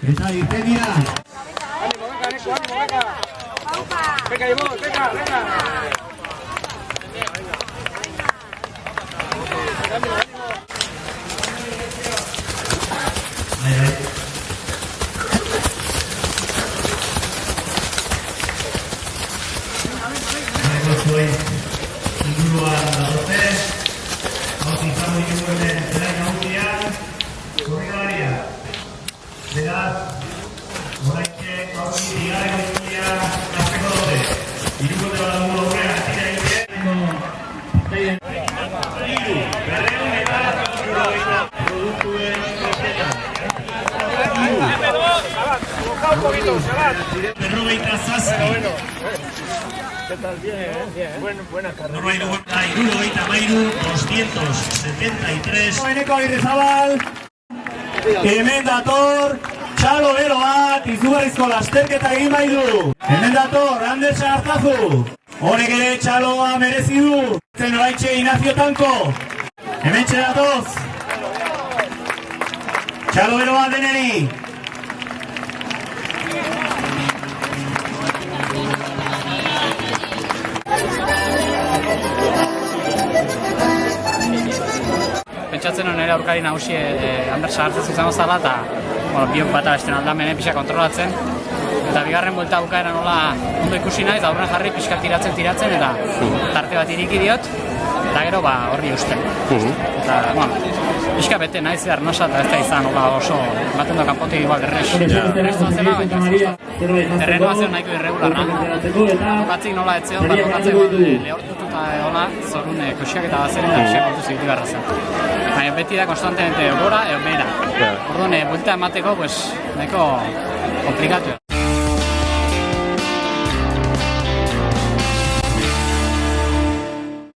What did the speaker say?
Eta irtedia. Venga, Ivonne, venga. Inguruan dagote, hau izango dituen zelai nagusian, korrigalaria. Beraz, oraintxe aurki bigarren guztia gazteko dute. Hirukote bat dugu aurrean atira egiten. Berreun eta produktuen kosteta. Berrogeita zazpi. ¿Qué tal? Bien. Buena carrera. Hirurogeita mairu, 273. Eneko Agirrezabal, hemen dator, txalo bero bat, izugarrizko lasterketa egin bai du. Hemen dator, Ander Sartazu. Horrek ere txaloa merezi du. Zen oraitxe Ignacio Tanko. Hemen txeratoz. Txalo bero bat deneri. Pentsatzen nire aurkari nagusi Ander Sartazu izango zala eta biok bata beste aldamene pixka kontrolatzen. Eta bigarren buelta bukaera nola ondo ikusi naiz, aurren jarri pixka tiratzen eta tarte bat iriki diot, eta gero horri usten. Eta, pixka bete naiz arnosa eta ez da izan oso baten do kanpotik igual errestuan zela, baina terrenoa zeo nahiko irregularra. Bukatzik nola etzeo, eta bukatzeko lehortututa hola, zorun kusiak eta bazeren da pixka kontu zikti barra zen. Baina beti da konstantemente gora, behera. Orduan, buelta emateko, nahiko komplikatu.